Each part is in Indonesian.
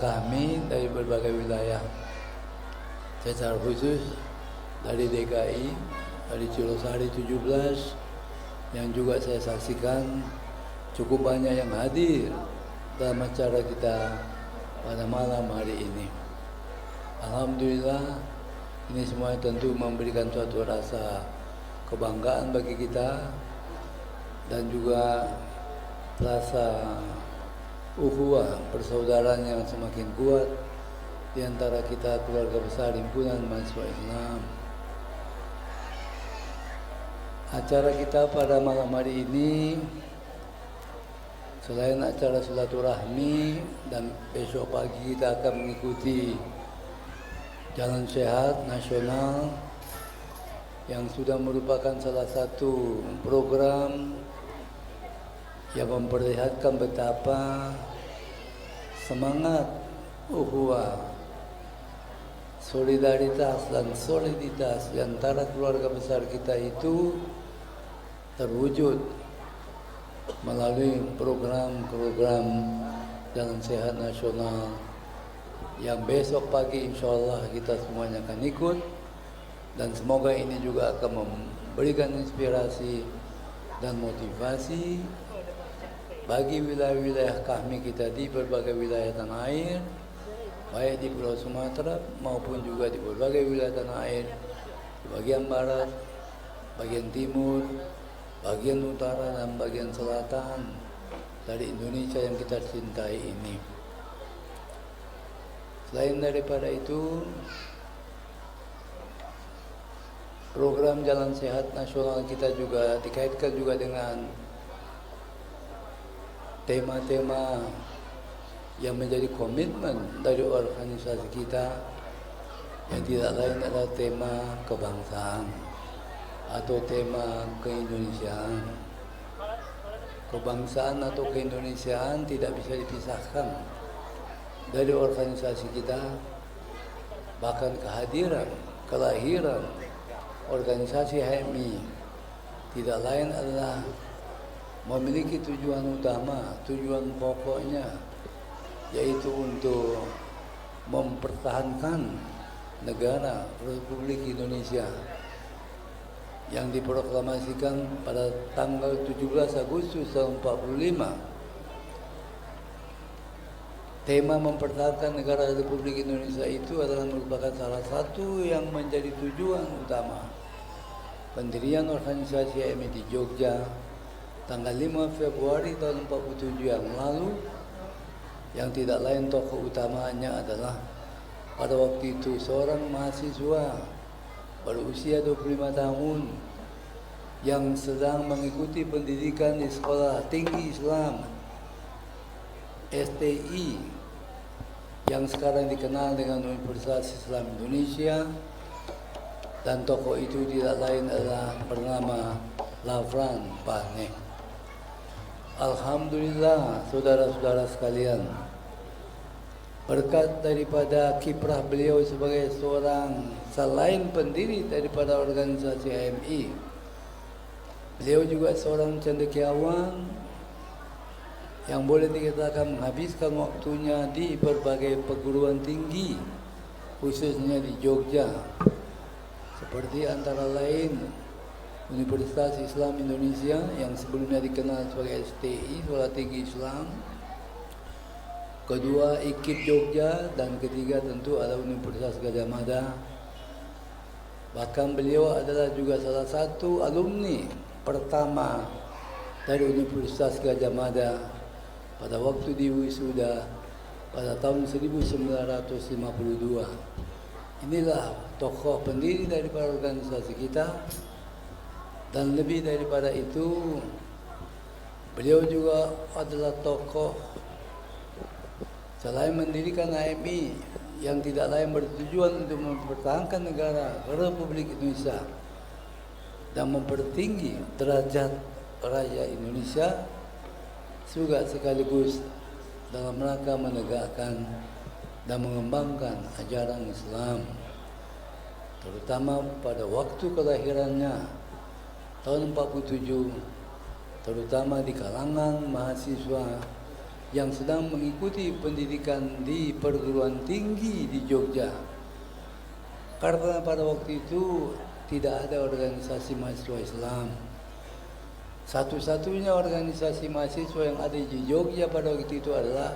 Kami dari berbagai wilayah, secara khusus dari DKI, dari Cilosari 17, yang juga saya saksikan cukup banyak yang hadir dalam acara kita pada malam hari ini. Alhamdulillah, ini semua tentu memberikan suatu rasa kebanggaan bagi kita dan juga rasa ukhuwah persaudaraan yang semakin kuat di antara kita keluarga besar himpunan mahasiswa Islam. Acara kita pada malam hari ini selain acara silaturahmi dan besok pagi kita akan mengikuti Jalan Sehat Nasional yang sudah merupakan salah satu program yang memperlihatkan betapa semangat ukhuwah, solidaritas dan soliditas di antara keluarga besar kita itu terwujud melalui program-program Jalan Sehat Nasional yang besok pagi insya Allah kita semuanya akan ikut, dan semoga ini juga akan memberikan inspirasi dan motivasi bagi wilayah-wilayah kami kita di berbagai wilayah tanah air, baik di Pulau Sumatera maupun juga di berbagai wilayah tanah air, di bagian barat, bagian timur, bagian utara dan bagian selatan dari Indonesia yang kita cintai ini. Selain daripada itu, program Jalan Sehat Nasional kita juga dikaitkan juga dengan tema-tema yang menjadi komitmen dari organisasi kita, yang tidak lain adalah tema kebangsaan atau tema keindonesiaan. Kebangsaan atau keindonesiaan tidak bisa dipisahkan dari organisasi kita, bahkan kelahiran organisasi HMI tidak lain adalah memiliki tujuan utama, tujuan pokoknya, yaitu untuk mempertahankan negara Republik Indonesia yang diproklamasikan pada tanggal 17 Agustus tahun 45. Tema mempertahankan negara Republik Indonesia itu adalah merupakan salah satu yang menjadi tujuan utama pendirian organisasi HMI di Jogja tanggal 5 Februari tahun 47 yang lalu, yang tidak lain tokoh utamanya adalah pada waktu itu seorang mahasiswa berusia 25 tahun yang sedang mengikuti pendidikan di Sekolah Tinggi Islam STI yang sekarang dikenal dengan Universitas Islam Indonesia, dan tokoh itu tidak lain adalah bernama Lavran Paneh. Alhamdulillah, saudara-saudara sekalian, berkat daripada kiprah beliau sebagai seorang selain pendiri daripada organisasi HMI, beliau juga seorang cendekiawan yang boleh dikatakan menghabiskan waktunya di berbagai perguruan tinggi, khususnya di Jogja, seperti antara lain Universitas Islam Indonesia yang sebelumnya dikenal sebagai STI, Sekolah Tinggi Islam. Kedua, IKIP Jogja, dan ketiga tentu adalah Universitas Gadjah Mada. Bahkan beliau adalah juga salah satu alumni pertama dari Universitas Gadjah Mada pada waktu di wisuda pada tahun 1952. Inilah tokoh pendiri daripada organisasi kita. Dan lebih daripada itu, beliau juga adalah tokoh selain mendirikan HMI yang tidak lain bertujuan untuk mempertahankan negara Republik Indonesia dan mempertinggi derajat rakyat Indonesia, juga sekaligus dalam rangka menegakkan dan mengembangkan ajaran Islam, terutama pada waktu kelahirannya tahun 47, terutama di kalangan mahasiswa yang sedang mengikuti pendidikan di perguruan tinggi di Jogja. Karena pada waktu itu tidak ada organisasi mahasiswa Islam. Satu-satunya organisasi mahasiswa yang ada di Jogja pada waktu itu adalah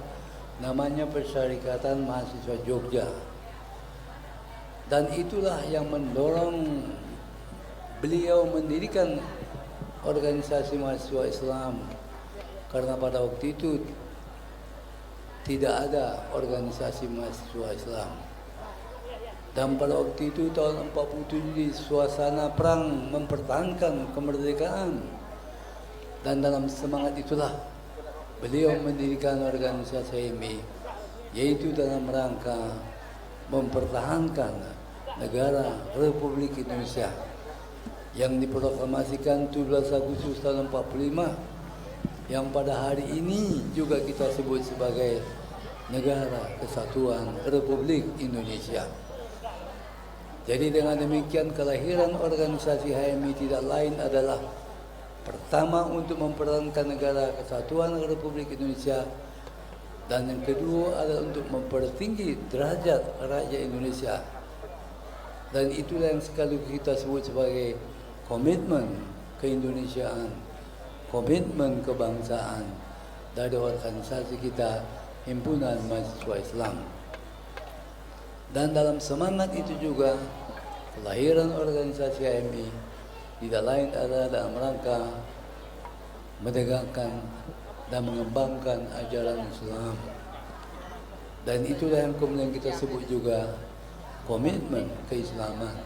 namanya Persyarikatan Mahasiswa Jogja. Dan itulah yang mendorong beliau mendirikan organisasi mahasiswa Islam. Karena pada waktu itu tidak ada organisasi mahasiswa Islam. Dan pada waktu itu tahun 47 di suasana perang mempertahankan kemerdekaan. Dan dalam semangat itulah beliau mendirikan organisasi HMI, yaitu dalam rangka mempertahankan negara Republik Indonesia yang diproklamasikan 17 Agustus tahun 45, yang pada hari ini juga kita sebut sebagai Negara Kesatuan Republik Indonesia. Jadi dengan demikian kelahiran organisasi HMI tidak lain adalah pertama untuk mempertahankan Negara Kesatuan Republik Indonesia, dan yang kedua adalah untuk mempertinggi derajat rakyat Indonesia. Dan itulah yang sekaligus kita sebut sebagai komitmen keindonesiaan, komitmen kebangsaan dari organisasi kita, Himpunan Mahasiswa Islam. Dan dalam semangat itu juga kelahiran organisasi HMI tidak lain adalah dalam rangka menegakkan dan mengembangkan ajaran Islam. Dan itulah yang kemudian kita sebut juga komitmen keislaman.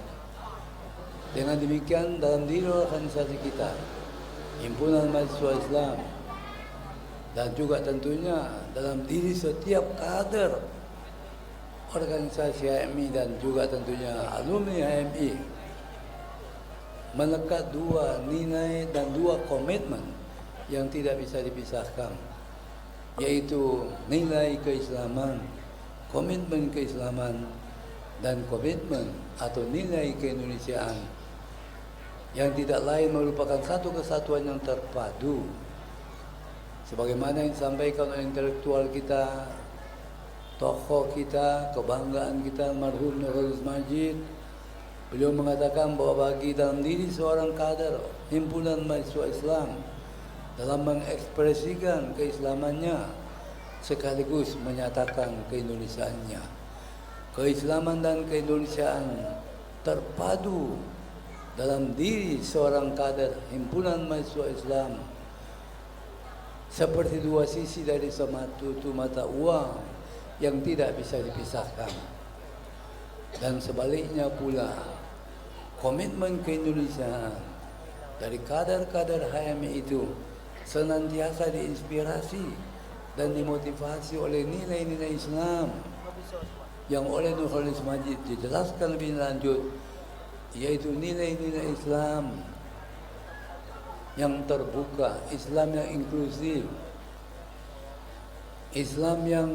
Dengan demikian dalam diri organisasi kita, Himpunan Mahasiswa Islam, dan juga tentunya dalam diri setiap kader organisasi HMI dan juga tentunya alumni HMI, melekat dua nilai dan dua komitmen yang tidak bisa dipisahkan, yaitu nilai keislaman, komitmen keislaman, dan komitmen atau nilai keindonesiaan yang tidak lain merupakan satu kesatuan yang terpadu. Sebagaimana yang disampaikan oleh intelektual kita, tokoh kita, kebanggaan kita, almarhum Nurholis Majid, beliau mengatakan bahwa bagi dalam diri seorang kader Himpunan Mahasiswa Islam dalam mengekspresikan keislamannya sekaligus menyatakan keindonesiaannya. Keislaman dan keindonesiaan terpadu dalam diri seorang kader Himpunan Mahasiswa Islam seperti dua sisi dari satu mata uang yang tidak bisa dipisahkan. Dan sebaliknya pula, komitmen keindonesiaan dari kader-kader HMI itu senantiasa diinspirasi dan dimotivasi oleh nilai-nilai Islam yang oleh Nurholis Majid dijelaskan lebih lanjut, yaitu nilai-nilai Islam yang terbuka, Islam yang inklusif, Islam yang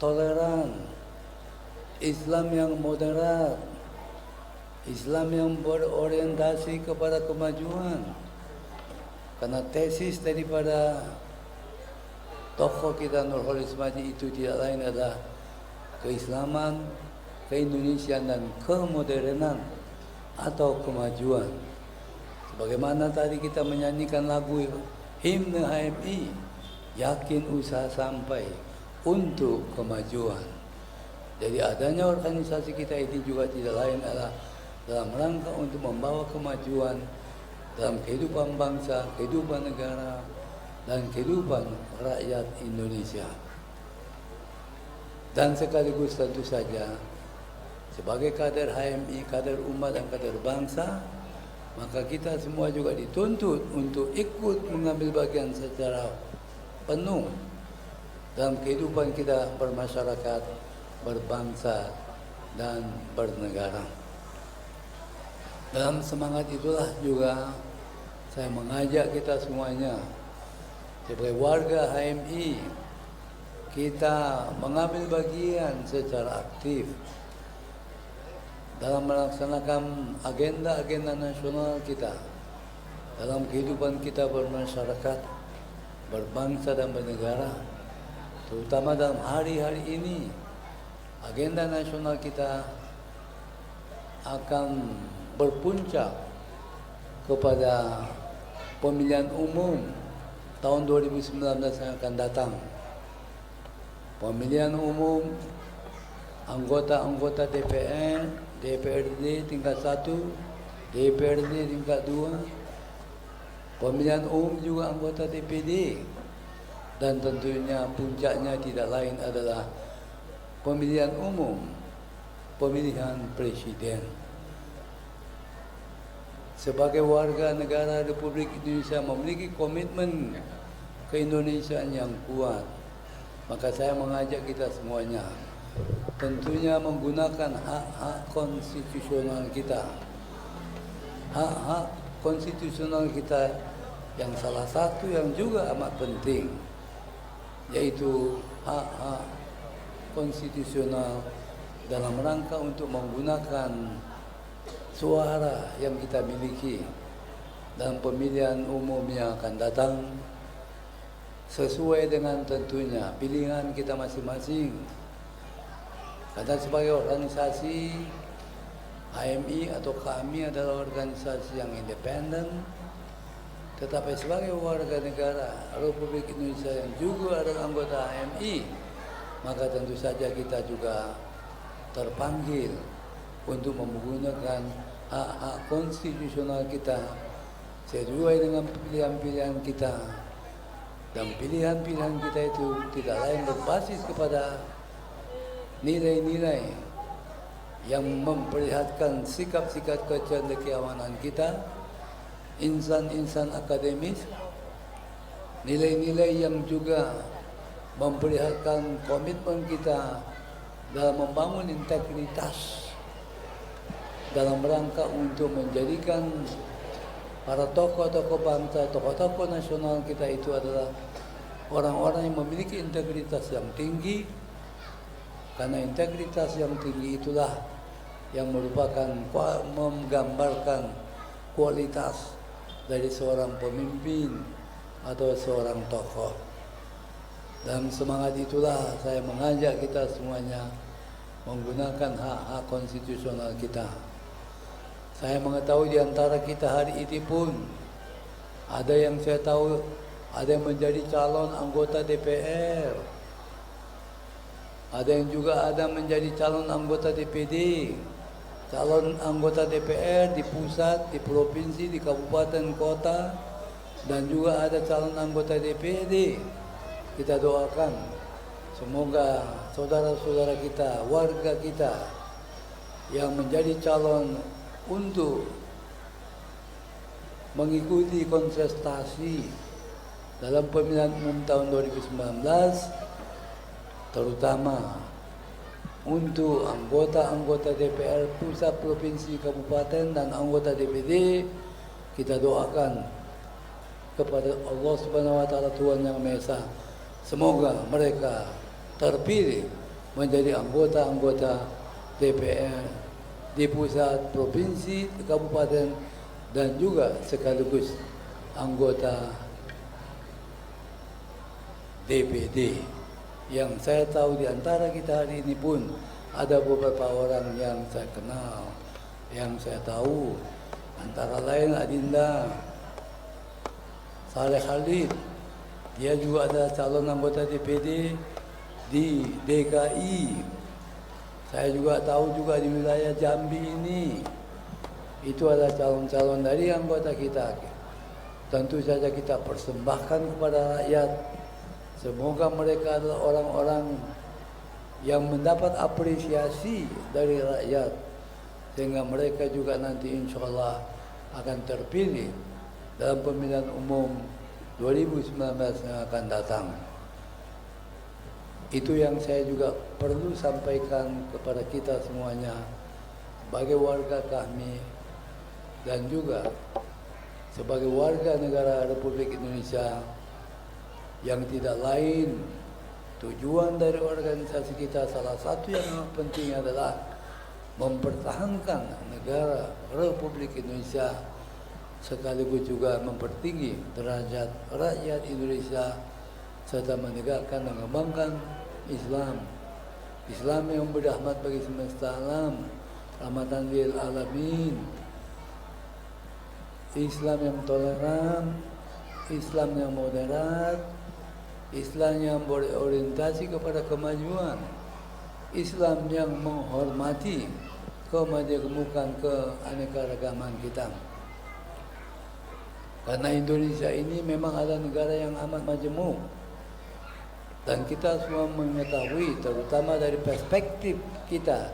toleran, Islam yang moderat, Islam yang berorientasi kepada kemajuan. Karena tesis daripada tokoh kita Nurholis Majid itu tidak lain adalah keislaman, keindonesiaan, dan kemodernan atau kemajuan. Sebagaimana tadi kita menyanyikan lagu himne HMI, yakin usaha sampai untuk kemajuan. Jadi adanya organisasi kita ini juga tidak lain adalah dalam rangka untuk membawa kemajuan dalam kehidupan bangsa, kehidupan negara, dan kehidupan rakyat Indonesia. Dan sekaligus tentu saja sebagai kader HMI, kader umat dan kader bangsa, maka kita semua juga dituntut untuk ikut mengambil bagian secara penuh dalam kehidupan kita bermasyarakat, berbangsa, dan bernegara. Dalam semangat itulah juga saya mengajak kita semuanya sebagai warga HMI, kita mengambil bagian secara aktif dalam melaksanakan agenda-agenda nasional kita dalam kehidupan kita bermasyarakat, berbangsa dan bernegara, terutama dalam hari-hari ini, agenda nasional kita akan berpuncak kepada pemilihan umum tahun 2019 yang akan datang. Pemilihan umum anggota-anggota DPR, DPRD tingkat 1, DPRD tingkat 2, pemilihan umum juga anggota DPD, dan tentunya puncaknya tidak lain adalah pemilihan umum, pemilihan presiden. Sebagai warga negara Republik Indonesia memiliki komitmen keindonesiaan yang kuat, maka saya mengajak kita semuanya tentunya menggunakan hak-hak konstitusional kita. Hak-hak konstitusional kita yang salah satu yang juga amat penting, yaitu hak-hak konstitusional dalam rangka untuk menggunakan suara yang kita miliki dalam pemilihan umum yang akan datang, sesuai dengan tentunya pilihan kita masing-masing. Karena sebagai organisasi HMI atau kami adalah organisasi yang independen, tetapi sebagai warga negara Republik Indonesia yang juga adalah anggota HMI, maka tentu saja kita juga terpanggil untuk menggunakan hak-hak konstitusional kita sesuai dengan pilihan-pilihan kita. Dan pilihan-pilihan kita itu tidak lain berbasis kepada nilai-nilai yang memperlihatkan sikap-sikap kecendekiawanan kita, insan-insan akademis, nilai-nilai yang juga memperlihatkan komitmen kita dalam membangun integritas dalam rangka untuk menjadikan para tokoh-tokoh bangsa, tokoh-tokoh nasional kita itu adalah orang-orang yang memiliki integritas yang tinggi. Karena integritas yang tinggi itulah yang merupakan menggambarkan kualitas dari seorang pemimpin atau seorang tokoh. Dan semangat itulah saya mengajak kita semuanya menggunakan hak-hak konstitusional kita. Saya mengetahui di antara kita hari ini pun ada yang saya tahu ada yang menjadi calon anggota DPR. Ada yang juga ada menjadi calon anggota DPD, calon anggota DPR di pusat, di provinsi, di kabupaten, kota, dan juga ada calon anggota DPD. Kita doakan semoga saudara-saudara kita, warga kita yang menjadi calon untuk mengikuti kontestasi dalam pemilihan umum tahun 2019, terutama untuk anggota-anggota DPR pusat, provinsi, kabupaten, dan anggota DPD, kita doakan kepada Allah Subhanahu wa Ta'ala, Tuhan Yang Maha Esa, semoga mereka terpilih menjadi anggota-anggota DPR di pusat, provinsi, kabupaten, dan juga sekaligus anggota DPD. Yang saya tahu di antara kita hari ini pun ada beberapa orang yang saya kenal, yang saya tahu, antara lain Adinda Saleh Khalid, dia juga adalah calon anggota DPD di DKI. Saya juga tahu juga di wilayah Jambi ini, itu adalah calon-calon dari anggota kita. Tentu saja kita persembahkan kepada rakyat. Semoga mereka adalah orang-orang yang mendapat apresiasi dari rakyat, sehingga mereka juga nanti insya Allah akan terpilih dalam pemilihan umum 2019 yang akan datang. Itu yang saya juga perlu sampaikan kepada kita semuanya sebagai warga kami dan juga sebagai warga negara Republik Indonesia, yang tidak lain tujuan dari organisasi kita salah satu yang penting adalah mempertahankan negara Republik Indonesia, sekaligus juga mempertinggi derajat rakyat Indonesia serta menegakkan dan mengembangkan Islam. Islam yang berrahmat bagi semesta alam, rahmatan lil alamin. Islam yang toleran, Islam yang moderat, Islam yang berorientasi kepada kemajuan, Islam yang menghormati kemajemukan keanekaragaman kita. Karena Indonesia ini memang adalah negara yang amat majemuk, dan kita semua mengetahui, terutama dari perspektif kita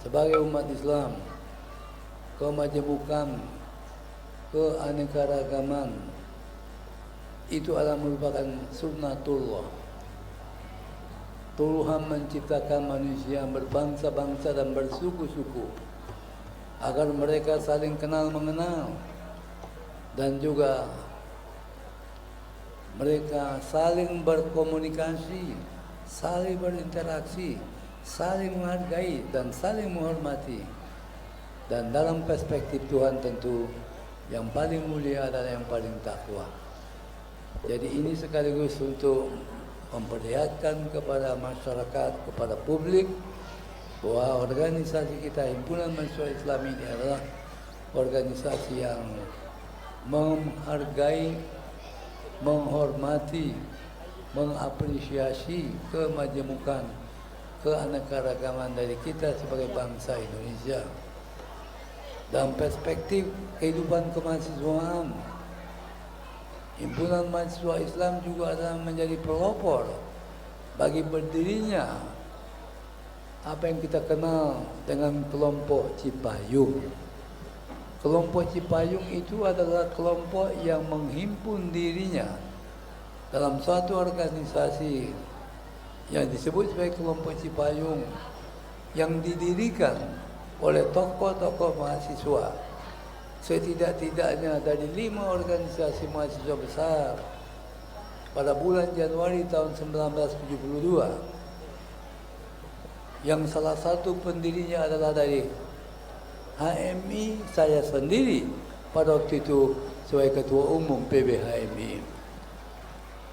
sebagai umat Islam, kemajemukan keanekaragaman itu adalah merupakan sunnatullah. Tuhan menciptakan manusia berbangsa-bangsa dan bersuku-suku agar mereka saling kenal mengenal, dan juga mereka saling berkomunikasi, saling berinteraksi, saling menghargai dan saling menghormati. Dan dalam perspektif Tuhan tentu yang paling mulia adalah yang paling takwa. Jadi ini sekaligus untuk memperlihatkan kepada masyarakat, kepada publik, bahwa organisasi kita, Himpunan Mahasiswa Islam ini adalah organisasi yang menghargai, menghormati, mengapresiasi kemajemukan, keanekaragaman dari kita sebagai bangsa Indonesia. Dalam perspektif kehidupan kemahasiswaan, Himpunan Mahasiswa Islam juga adalah menjadi pelopor bagi berdirinya apa yang kita kenal dengan kelompok Cipayung. Kelompok Cipayung itu adalah kelompok yang menghimpun dirinya dalam suatu organisasi yang disebut sebagai kelompok Cipayung, yang didirikan oleh tokoh-tokoh mahasiswa, setidak-tidaknya dari 5 organisasi mahasiswa besar pada bulan Januari tahun 1972, yang salah satu pendirinya adalah dari HMI, saya sendiri pada waktu itu sebagai Ketua Umum PB HMI.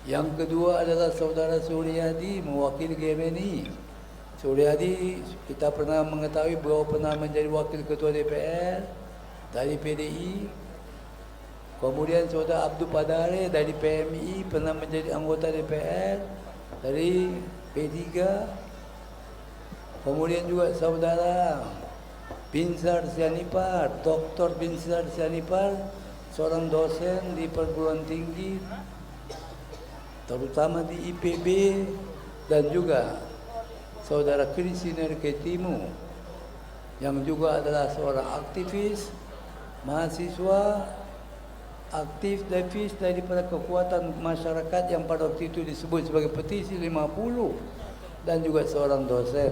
Yang kedua adalah Saudara Suryadi mewakili GMNI. Suryadi kita pernah mengetahui bahwa pernah menjadi Wakil Ketua DPR dari PDI. Kemudian Saudara Abdul Padare dari PMI pernah menjadi anggota DPR dari P3. Kemudian juga Saudara Binsar Sianipar, Dr. Binsar Sianipar, seorang dosen di perguruan tinggi, terutama di IPB, dan juga Saudara Krisiner Ketimu, yang juga adalah seorang aktivis, mahasiswa, aktif daripada kekuatan masyarakat yang pada waktu itu disebut sebagai Petisi 50, dan juga seorang dosen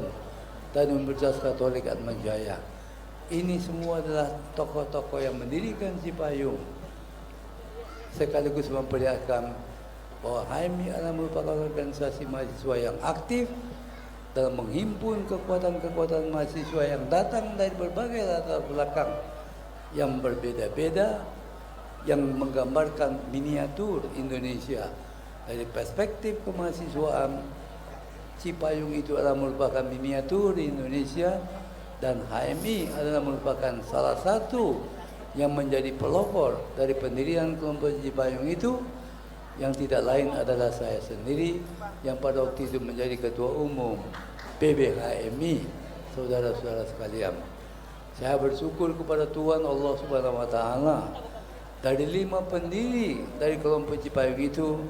dari Universitas Katolik Atma Jaya. Ini semua adalah tokoh-tokoh yang mendirikan Cipayung, sekaligus memperlihatkan bahwa HMI adalah merupakan organisasi mahasiswa yang aktif dalam menghimpun kekuatan-kekuatan mahasiswa yang datang dari berbagai latar belakang yang berbeda-beda, yang menggambarkan miniatur Indonesia. Dari perspektif kemahasiswaan, Cipayung itu adalah merupakan miniatur Indonesia, dan HMI adalah merupakan salah satu yang menjadi pelopor dari pendirian kelompok Cipayung itu, yang tidak lain adalah saya sendiri yang pada waktu itu menjadi Ketua Umum PB HMI. Saudara-saudara sekalian, saya bersyukur kepada Tuhan Allah Subhanahu wa Ta'ala, dari 5 pendiri dari kelompok Cipayung itu,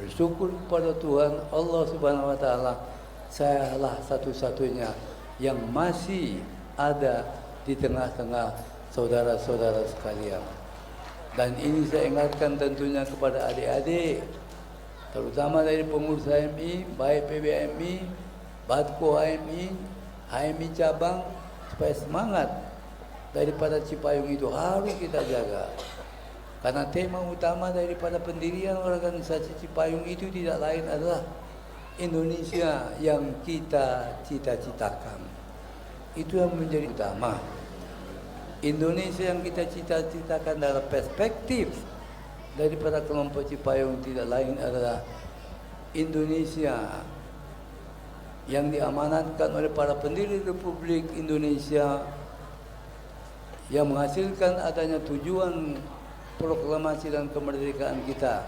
bersyukur kepada Tuhan Allah Subhanahu wa Ta'ala, saya lah satu-satunya yang masih ada di tengah-tengah saudara-saudara sekalian. Dan ini saya ingatkan tentunya kepada adik-adik, terutama dari pengurus HMI, baik PBMI, Batko HMI, HMI cabang, supaya semangat daripada Cipayung itu harus kita jaga. Karena tema utama daripada pendirian organisasi Cipayung itu tidak lain adalah Indonesia yang kita cita-citakan. Itu yang menjadi utama. Indonesia yang kita cita-citakan dalam perspektif daripada kelompok Cipayung tidak lain adalah Indonesia yang diamanatkan oleh para pendiri Republik Indonesia yang menghasilkan adanya tujuan proklamasi dan kemerdekaan kita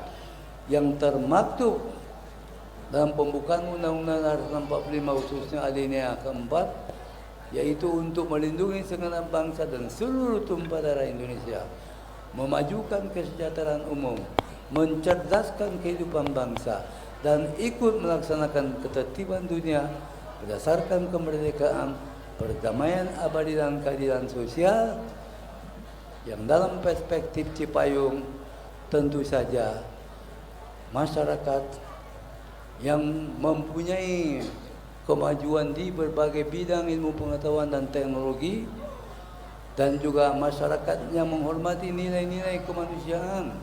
yang termaktub dalam pembukaan Undang-Undang 45 khususnya alinea keempat, yaitu untuk melindungi segenap bangsa dan seluruh tumpah darah Indonesia, memajukan kesejahteraan umum, mencerdaskan kehidupan bangsa, dan ikut melaksanakan ketertiban dunia berdasarkan kemerdekaan, perdamaian abadi dan keadilan sosial yang dalam perspektif Cipayung tentu saja masyarakat yang mempunyai kemajuan di berbagai bidang ilmu pengetahuan dan teknologi, dan juga masyarakat yang menghormati nilai-nilai kemanusiaan,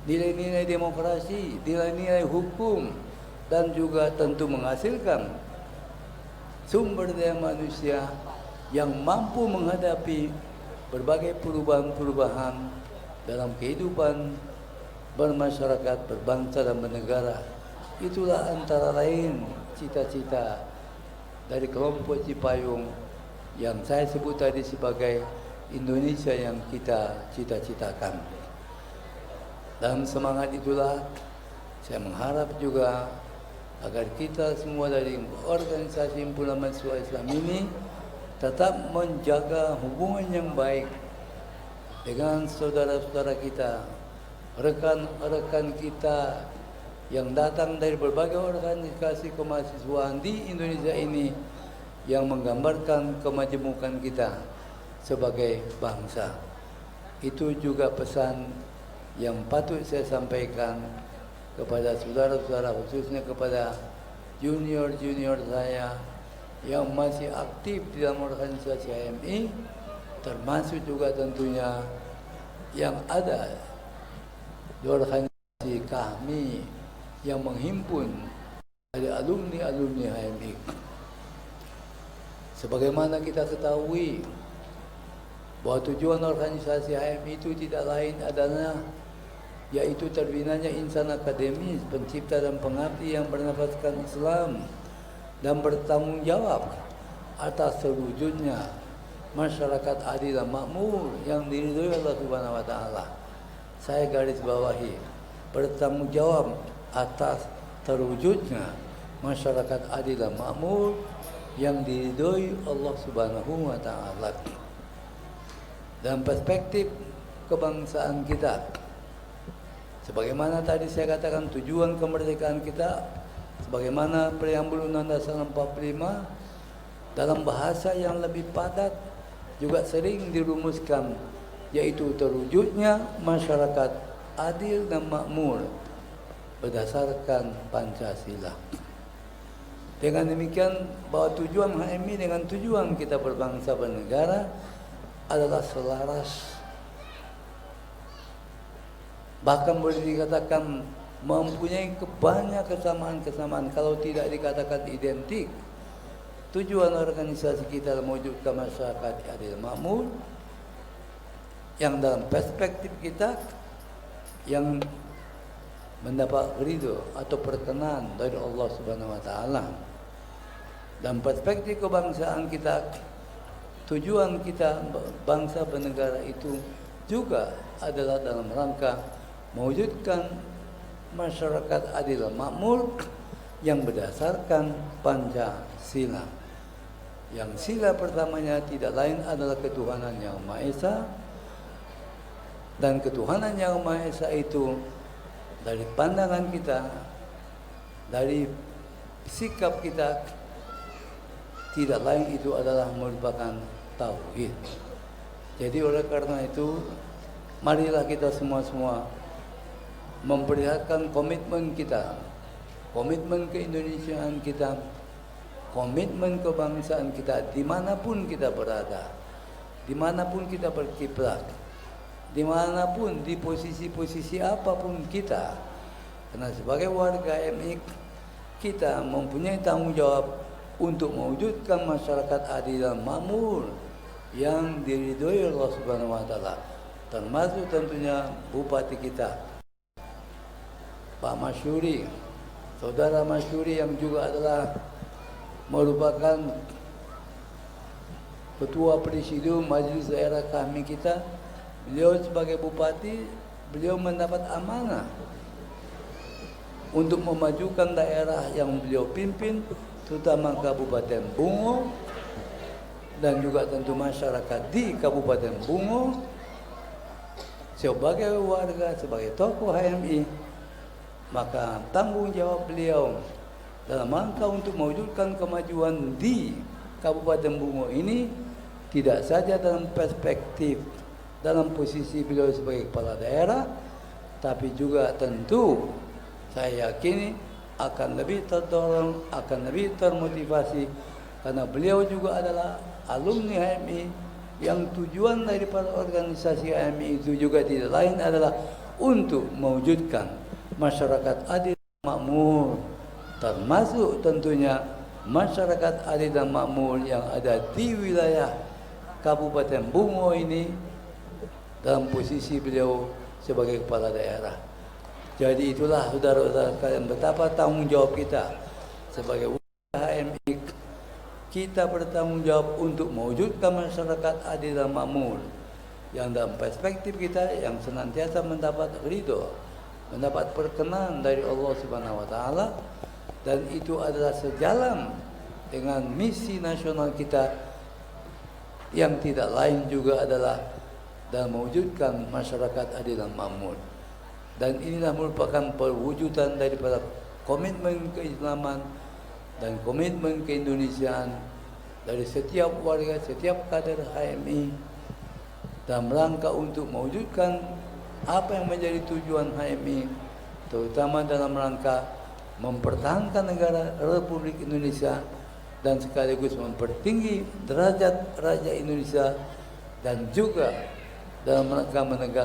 nilai-nilai demokrasi, nilai-nilai hukum, dan juga tentu menghasilkan sumber daya manusia yang mampu menghadapi berbagai perubahan-perubahan dalam kehidupan bermasyarakat, berbangsa, dan bernegara. Itulah antara lain cita-cita dari kelompok Cipayung yang saya sebut tadi sebagai Indonesia yang kita cita-citakan. Dalam semangat itulah saya mengharap juga agar kita semua dari organisasi himpunan mahasiswa Islam ini tetap menjaga hubungan yang baik dengan saudara-saudara kita, rekan-rekan kita yang datang dari berbagai organisasi kemahasiswaan di Indonesia ini yang menggambarkan kemajemukan kita sebagai bangsa. Itu juga pesan yang patut saya sampaikan kepada saudara-saudara, khususnya kepada junior-junior saya yang masih aktif di dalam organisasi HMI, termasuk juga tentunya yang ada di organisasi kami yang menghimpun dari alumni-alumni HMI. Sebagaimana kita ketahui bahwa tujuan organisasi HMI itu tidak lain adalah yaitu terbinanya insan akademis, pencipta dan pengabdi yang bernafaskan Islam dan bertanggung jawab atas terwujudnya masyarakat adil dan makmur yang diridhoi Allah Subhanahu wa taala. Saya garis bawahi, bertanggung jawab atas terwujudnya masyarakat adil dan makmur yang diridhoi Allah Subhanahu wa taala. Dalam perspektif kebangsaan kita, sebagaimana tadi saya katakan tujuan kemerdekaan kita, sebagaimana preambul Undang-Undang Dasar 45 dalam bahasa yang lebih padat juga sering dirumuskan, yaitu terwujudnya masyarakat adil dan makmur berdasarkan Pancasila. Dengan demikian bahwa tujuan HMI dengan tujuan kita berbangsa bernegara adalah selaras, bahkan boleh dikatakan mempunyai banyak kesamaan-kesamaan, kalau tidak dikatakan identik. Tujuan organisasi kita mewujudkan masyarakat adil makmur yang dalam perspektif kita yang mendapat ridho atau perkenan dari Allah Subhanahu wa taala. Dalam perspektif kebangsaan kita, tujuan kita bangsa bernegara itu juga adalah dalam rangka mewujudkan masyarakat adil dan makmur yang berdasarkan Pancasila. Yang sila pertamanya tidak lain adalah ketuhanan yang Maha Esa, dan ketuhanan yang Maha Esa itu dari pandangan kita, dari sikap kita, tidak lain itu adalah merupakan tauhid. Jadi oleh karena itu, marilah kita semua-semua memperlihatkan komitmen kita, komitmen keindonesiaan kita, komitmen kebangsaan kita dimanapun kita berada, dimanapun kita berkiprah, dimanapun di posisi-posisi apapun kita. Karena sebagai warga MI kita mempunyai tanggung jawab untuk mewujudkan masyarakat adil dan makmur yang diridhoi Allah Subhanahu wa taala, termasuk tentunya bupati kita Pak Masyuri Saudara Masyuri yang juga adalah merupakan Ketua Presidium Majelis Daerah kami kita. Beliau sebagai bupati, beliau mendapat amanah untuk memajukan daerah yang beliau pimpin, terutama Kabupaten Bungo dan juga tentu masyarakat di Kabupaten Bungo. Sebagai warga, sebagai tokoh HMI, maka tanggung jawab beliau dalam rangka untuk mewujudkan kemajuan di Kabupaten Bungo ini tidak saja dalam perspektif dalam posisi beliau sebagai kepala daerah, tapi juga tentu saya yakini akan lebih terdorong, akan lebih termotivasi karena beliau juga adalah alumni HMI yang tujuan daripada organisasi HMI itu juga tidak lain adalah untuk mewujudkan masyarakat adil dan makmur, termasuk tentunya masyarakat adil dan makmur yang ada di wilayah Kabupaten Bungo ini dalam posisi beliau sebagai kepala daerah. Jadi itulah saudara-saudara sekalian betapa tanggung jawab kita sebagai HMI. Kita bertanggung jawab untuk mewujudkan masyarakat adil dan makmur yang dalam perspektif kita yang senantiasa mendapat ridho, mendapat perkenan dari Allah Subhanahu wa taala, dan itu adalah sejalan dengan misi nasional kita yang tidak lain juga adalah dalam mewujudkan masyarakat adil dan makmur. Dan inilah merupakan perwujudan daripada komitmen keislaman dan komitmen keindonesiaan dari setiap warga, setiap kader HMI dalam rangka untuk mewujudkan apa yang menjadi tujuan HMI, terutama dalam rangka mempertahankan negara Republik Indonesia dan sekaligus mempertinggi derajat Raja Indonesia dan juga dalam rangka menegakkan